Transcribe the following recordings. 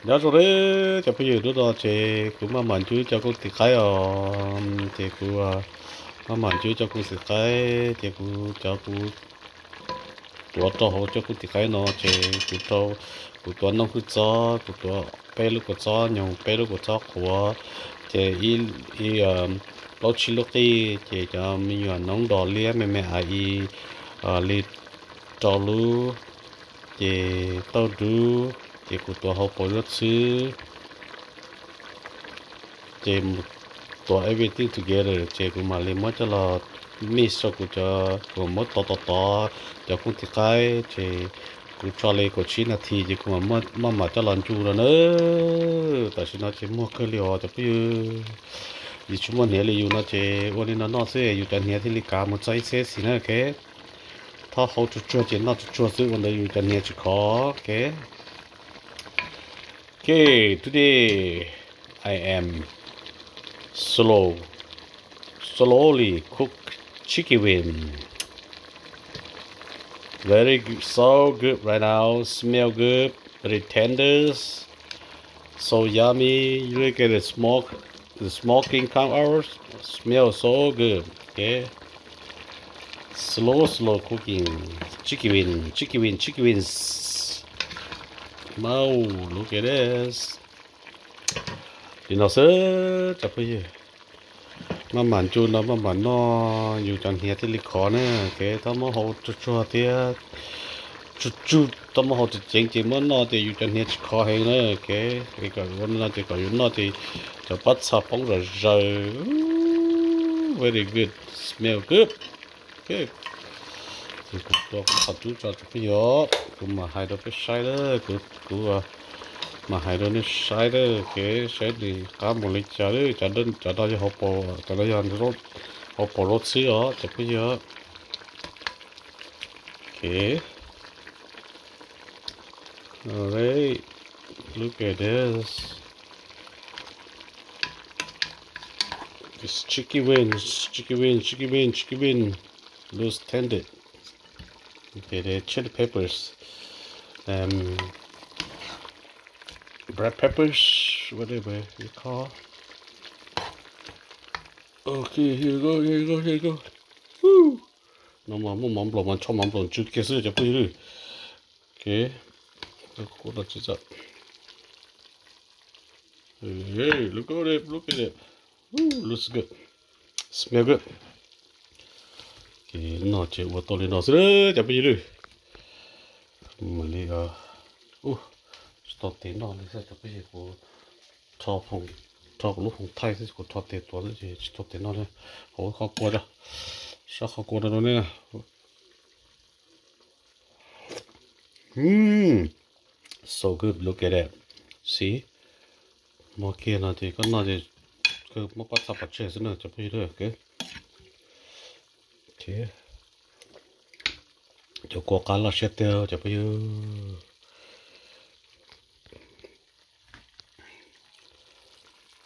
nhớ rồi đấy cho bây giờ đó đó chế cũng mà mình chú cho con thì khai thì cũng mà mình chú cho con thì khai thì cũng cho conตัวโตเขาจะกูติดใครเนาะเจกูโตกูตัวน้องกูจ้อกูตัวเปลูกกูจ้อหยงเปลูกกูจ้อขัวเจเราชิลูกที่เจจะมีอยู่น้องดอเลี้ยแม่ลิจอลูเจเต้าดูเจกูตัวเขาปล่อยรถซื้อเจตัว everything together เจกูมาเลยมันจะรอมีสกูจะกูมดต่อจะกูที่ใกล้เจกูชอเลยกูชี้นาทีจะกูมาจะหลันจูแล้วเนอะแต่ฉันน่าจะมั่วเคลียวจะไปอยู่ชั่วโมงนี้เลยอยู่นะเจวันนี้น่าเสียอยู่แต่เนี้ยที่ลิกามันใจเสียสินะแกถ้าเขาจะช่วยเจน่าจะช่วยซื้อวันนี้อยู่แต่เนี้ยจะขอแกOkay, today I am slowly cook chicken wing. Very good, so good right now. Smell good, very tender, so yummy. You look at the smoking come out. Smell so good. Okay, slow cooking chicken wings. Wow, look at this. You know, sir, chập bây mà màn chu nó mà màn nóอยู่จังเฮียที่ลิขอเนี่ยแกต้องมาหอชัวๆเตี้ยจุต้องมาหอจะเจ๋งๆมันเนาะที่อยู่จังเฮียจะขอให้เนี่ยแกก็วันนั้นที่ก็อยู่เนาะที่จะปัดสับปองระเจอ very good smell good okay คือตัวขัดจุจะไปเยอะกูมาให้เราไปใช้เลยกูมาให้เราเนี่ยใช้เลยโอเคใช้ดีการบริจาคเลยจะได้จะเขาปอจะได้ยันรถเขาปอรถซื้อจะไปเยอะโอเค alright look at this this chicken wing loose tended okay the chili peppers black peppers whatever you call okay here you go woo nó mà mắm bò cho mắm bò chút cái sự cho bây giờ okay cô đã chỉ cho hey look at it looks good smell good okay nó chỉ vào tôi lên nó rồi cho bây giờ mà điตัวเต็นนอนเลยจะไปเห็นชอบลูกของไทยที่กูทอดเต็นตัวนี้จะตัวเต็นนอนเลยโอ้เขากลัวจ้ะชอบเขากลัวตัวนี้นะso good look at that see มอเกียนะที่ก็น่าจะคือมาปัดสับปัดเชื่อสินะจะไปเรื่อยโอเคจะกลัวการละเช็ดเดียวจะไปเยอะ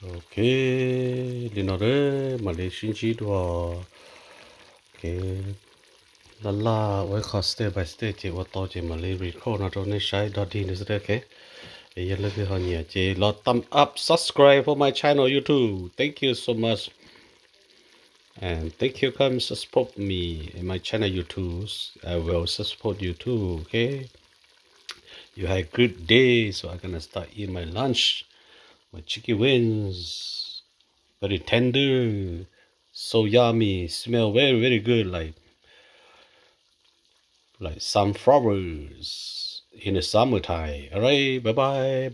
Okay, dinner Malaysian chidwa. Okay, lala, we can step by step. Je, what to je Malay record na don't shy. Dotty is okay. You look at honey. Je, lot thumb up, subscribe for my channel YouTube. Thank you so much, and thank you come support me in my channel YouTube. I will support you too. Okay, you have a good day. So I'm gonna start eating my lunch. My chicken wings, very tender, so yummy, smell very good, like sunflowers in the summertime. Alright, bye bye.